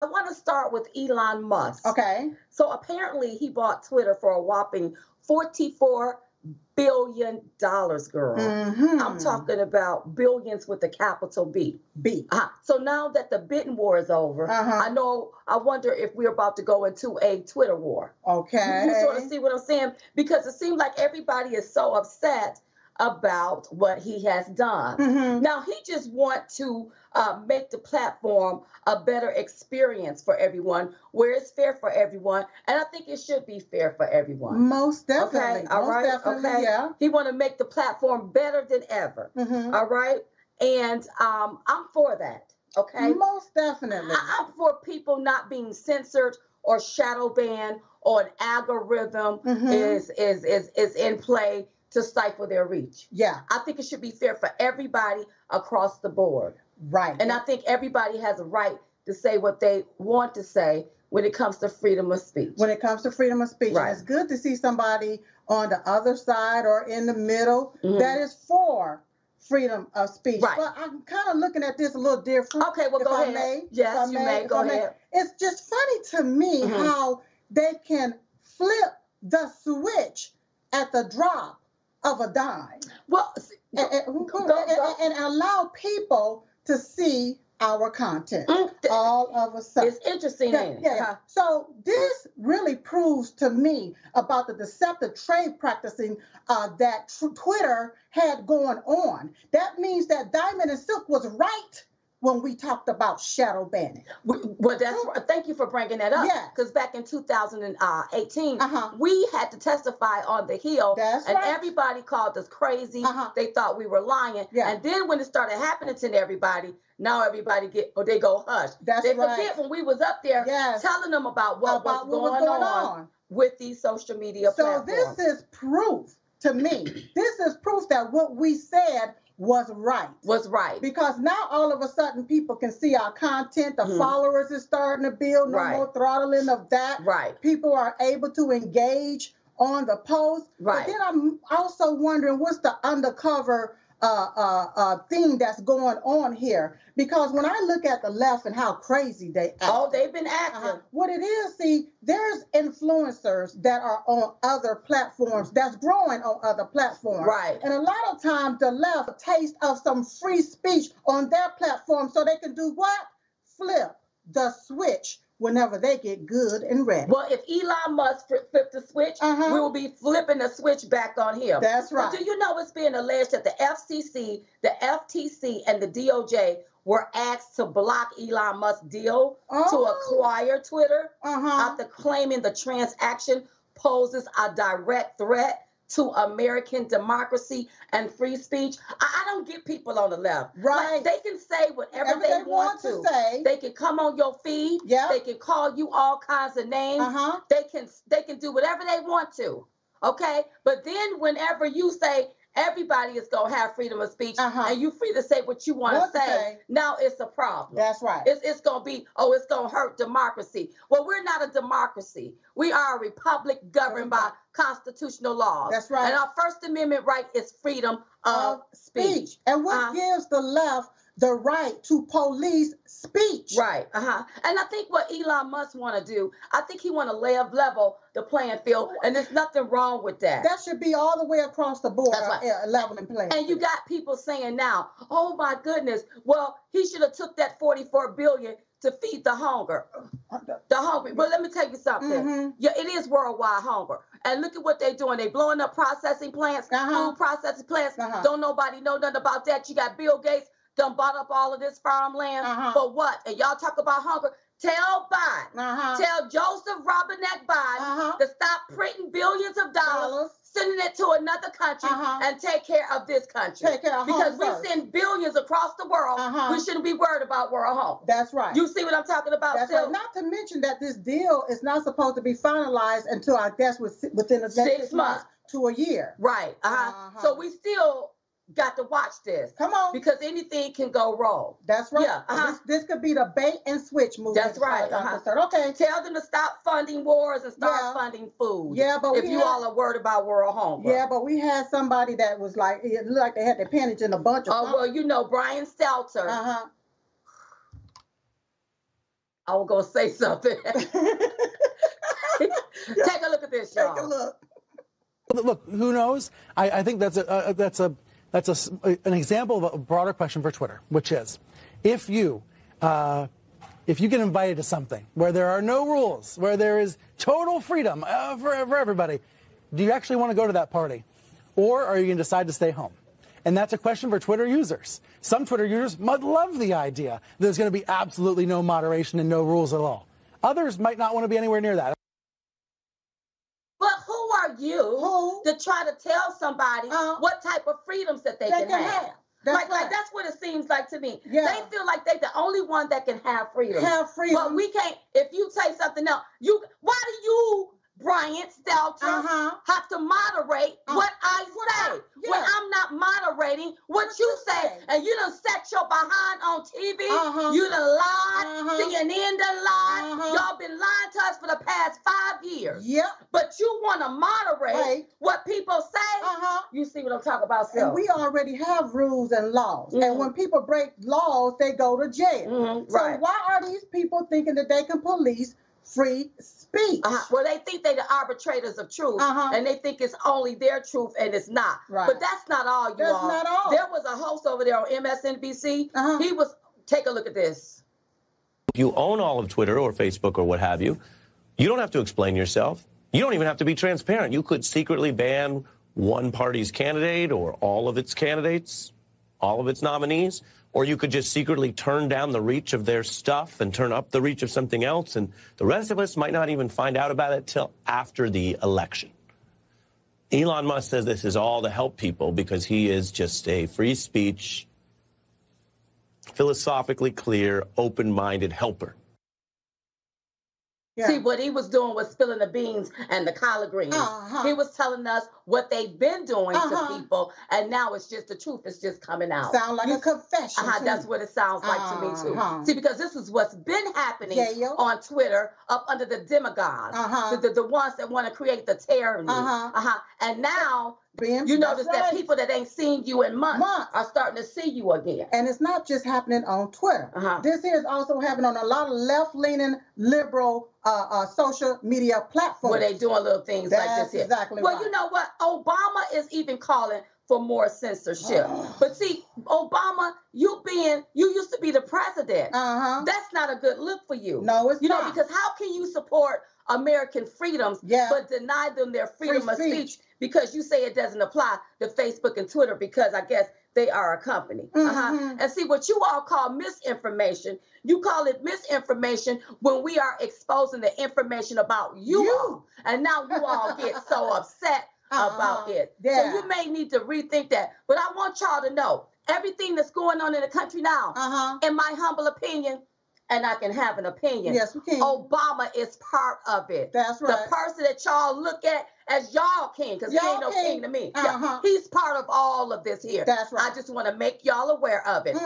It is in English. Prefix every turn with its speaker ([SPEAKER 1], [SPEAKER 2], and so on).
[SPEAKER 1] I want to start with Elon Musk.
[SPEAKER 2] Okay.
[SPEAKER 1] So apparently he bought Twitter for a whopping $44 billion, girl. I'm
[SPEAKER 2] Mm-hmm.
[SPEAKER 1] talking about billions with a capital B.
[SPEAKER 2] B.
[SPEAKER 1] So now that the bidding war is over, I wonder if we're about to go into a Twitter war.
[SPEAKER 2] Okay.
[SPEAKER 1] You sort of see what I'm saying? Because it seems like everybody is so upset about what he has done.
[SPEAKER 2] Mm-hmm.
[SPEAKER 1] Now he just want to make the platform a better experience for everyone, where it's fair for everyone, and I think it should be fair for everyone.
[SPEAKER 2] Most definitely.
[SPEAKER 1] Okay, all
[SPEAKER 2] Most
[SPEAKER 1] right,
[SPEAKER 2] definitely,
[SPEAKER 1] okay.
[SPEAKER 2] yeah.
[SPEAKER 1] He want to make the platform better than ever.
[SPEAKER 2] Mm-hmm.
[SPEAKER 1] All right, and I'm for that. Okay,
[SPEAKER 2] most definitely.
[SPEAKER 1] I'm for people not being censored or shadow banned, or an algorithm is in play to stifle their reach.
[SPEAKER 2] Yeah.
[SPEAKER 1] I think it should be fair for everybody across the board.
[SPEAKER 2] Right.
[SPEAKER 1] And I think everybody has a right to say what they want to say when it comes to freedom of speech.
[SPEAKER 2] When it comes to freedom of speech.
[SPEAKER 1] Right.
[SPEAKER 2] And it's good to see somebody on the other side or in the middle that is for freedom of speech.
[SPEAKER 1] Right.
[SPEAKER 2] But I'm kind of looking at this a little different.
[SPEAKER 1] Okay, well, go ahead. Yes, you may. Go ahead.
[SPEAKER 2] It's just funny to me how they can flip the switch at the drop of a dime.
[SPEAKER 1] Well,
[SPEAKER 2] and allow people to see our content all of a sudden.
[SPEAKER 1] It's interesting, ain't it?
[SPEAKER 2] Yeah. So this really proves to me about the deceptive trade practicing that Twitter had going on. That means that Diamond and Silk was right when we talked about shadow banning.
[SPEAKER 1] Well, that's right. Thank you for bringing that up.
[SPEAKER 2] Yeah.
[SPEAKER 1] Because back in 2018, we had to testify on the Hill,
[SPEAKER 2] that's
[SPEAKER 1] and
[SPEAKER 2] right.
[SPEAKER 1] everybody called us crazy. They thought we were lying.
[SPEAKER 2] Yeah.
[SPEAKER 1] And then when it started happening to everybody, now everybody they go hush.
[SPEAKER 2] That's
[SPEAKER 1] they
[SPEAKER 2] right.
[SPEAKER 1] forget when we was up there telling them about what was going on with these social media platforms.
[SPEAKER 2] So this is proof to me. This is proof that what we said was right. Because now all of a sudden people can see our content. The followers is starting to build. No more throttling of that.
[SPEAKER 1] Right.
[SPEAKER 2] People are able to engage on the post.
[SPEAKER 1] Right.
[SPEAKER 2] But then I'm also wondering what's the undercover thing that's going on here. Because when I look at the left and how crazy they act.
[SPEAKER 1] Oh, they've been acting.
[SPEAKER 2] What it is, see, there's influencers that are on other platforms, that's growing on other platforms.
[SPEAKER 1] Right.
[SPEAKER 2] And a lot of times the left taste of some free speech on their platform so they can do what? Flip the switch whenever they get good and ready.
[SPEAKER 1] Well, if Elon Musk flipped the switch, we will be flipping the switch back on him.
[SPEAKER 2] That's right.
[SPEAKER 1] But do you know it's being alleged that the FCC, the FTC, and the DOJ were asked to block Elon Musk's deal to acquire Twitter after claiming the transaction poses a direct threat to American democracy and free speech. I don't get people on the left.
[SPEAKER 2] Right.
[SPEAKER 1] Like, they can say whatever they want to
[SPEAKER 2] say.
[SPEAKER 1] They can come on your feed.
[SPEAKER 2] Yeah.
[SPEAKER 1] They can call you all kinds of names. They can do whatever they want to. Okay? But then whenever you say everybody is going to have freedom of speech and you free to say what you want to say, now it's a problem.
[SPEAKER 2] That's right.
[SPEAKER 1] It's going to be, it's going to hurt democracy. Well, we're not a democracy. We are a republic governed by constitutional laws.
[SPEAKER 2] That's right.
[SPEAKER 1] And our First Amendment right is freedom of speech.
[SPEAKER 2] And what gives the left the right to police speech?
[SPEAKER 1] Right. And I think what Elon Musk want to do, I think he want to level the playing field, and there's nothing wrong with that.
[SPEAKER 2] That should be all the way across the board.
[SPEAKER 1] That's right.
[SPEAKER 2] Leveling playing.
[SPEAKER 1] And you got people saying now, oh my goodness, well, he should have took that $44 billion to feed the hungry. Well, let me tell you something. Yeah, it is worldwide hunger. And look at what they're doing. They're blowing up processing plants, food processing plants. Don't nobody know nothing about that. You got Bill Gates done bought up all of this farmland for what? And y'all talk about hunger. Tell Biden, tell Joseph Robinette Biden to stop printing billions of dollars, sending it to another country, and take care of this country.
[SPEAKER 2] Take care of
[SPEAKER 1] because we
[SPEAKER 2] first.
[SPEAKER 1] send billions across the world. We shouldn't be worried about world hunger.
[SPEAKER 2] That's right.
[SPEAKER 1] You see what I'm talking about?
[SPEAKER 2] That's right. Not to mention that this deal is not supposed to be finalized until I guess within the next 6 months to a year.
[SPEAKER 1] Right. So we still got to watch this.
[SPEAKER 2] Come on.
[SPEAKER 1] Because anything can go wrong.
[SPEAKER 2] That's right.
[SPEAKER 1] Yeah.
[SPEAKER 2] This could be the bait and switch movement.
[SPEAKER 1] That's right.
[SPEAKER 2] Okay.
[SPEAKER 1] Tell them to stop funding wars and start funding food.
[SPEAKER 2] Yeah, but
[SPEAKER 1] if you all are worried about world hunger.
[SPEAKER 2] Yeah, but we had somebody that was like, it looked like they had their panties in a bunch of
[SPEAKER 1] well, you know, Brian Stelter. I was gonna say something. Take a look at this, y'all.
[SPEAKER 2] Take a look.
[SPEAKER 3] Look, who knows? I think that's an example of a broader question for Twitter, which is, if you get invited to something where there are no rules, where there is total freedom for everybody, do you actually want to go to that party, or are you going to decide to stay home? And that's a question for Twitter users. Some Twitter users might love the idea that there's going to be absolutely no moderation and no rules at all. Others might not want to be anywhere near that.
[SPEAKER 1] But who are you to try to tell somebody what type of freedoms that they can have? Like that's what it seems like to me. Yeah. They feel like they're the only one that can have freedom. But we can't. If you say something else, why do you, Brian Stelter, have to moderate what I say when I'm not moderating what you say? And you done set your behind on TV. You done lied. CNN done lied. Y'all been lying to us for the past 5 years.
[SPEAKER 2] Yep.
[SPEAKER 1] But you want to moderate what people say. You see what I'm talking about, Sil?
[SPEAKER 2] And we already have rules and laws. And when people break laws, they go to jail. So why are these people thinking that they can police free speech?
[SPEAKER 1] Well, they think they're the arbitrators of truth, and they think it's only their truth, and it's not. But that's not all, you all.
[SPEAKER 2] That's not all.
[SPEAKER 1] There was a host over there on MSNBC. He was, take a look at this.
[SPEAKER 4] If you own all of Twitter or Facebook or what have you, you don't have to explain yourself. You don't even have to be transparent. You could secretly ban one party's candidate or all of its candidates, all of its nominees, or you could just secretly turn down the reach of their stuff and turn up the reach of something else, and the rest of us might not even find out about it till after the election. Elon Musk says this is all to help people because he is just a free speech, philosophically clear, open-minded helper.
[SPEAKER 1] See, what he was doing was spilling the beans and the collard greens. He was telling us what they've been doing to people, and now it's just the truth is just coming out.
[SPEAKER 2] Sound like a confession.
[SPEAKER 1] That's what it sounds like to me, too. See, because this is what's been happening on Twitter up under the demagogues, the ones that want to create the tyranny. And now you notice that people that ain't seen you in months are starting to see you again.
[SPEAKER 2] And it's not just happening on Twitter. This here is also happening on a lot of left-leaning liberal social media platforms.
[SPEAKER 1] Where they doing little things like this here.
[SPEAKER 2] Exactly
[SPEAKER 1] well, you know what? Obama is even calling for more censorship. But see, Obama, you used to be the president. That's not a good look for you.
[SPEAKER 2] No, it's not.
[SPEAKER 1] You know, because how can you support American freedoms but deny them their freedom of speech because you say it doesn't apply to Facebook and Twitter because I guess they are a company. And see, what you all call misinformation, you call it misinformation when we are exposing the information about you all. And now you all get so upset about it. So you may need to rethink that. But I want y'all to know, everything that's going on in the country now, in my humble opinion, and I can have an opinion.
[SPEAKER 2] Yes, we can.
[SPEAKER 1] Obama is part of it.
[SPEAKER 2] That's right.
[SPEAKER 1] The person that y'all look at as y'all king, because he ain't no king to me. He's part of all of this here.
[SPEAKER 2] That's right.
[SPEAKER 1] I just want to make y'all aware of it.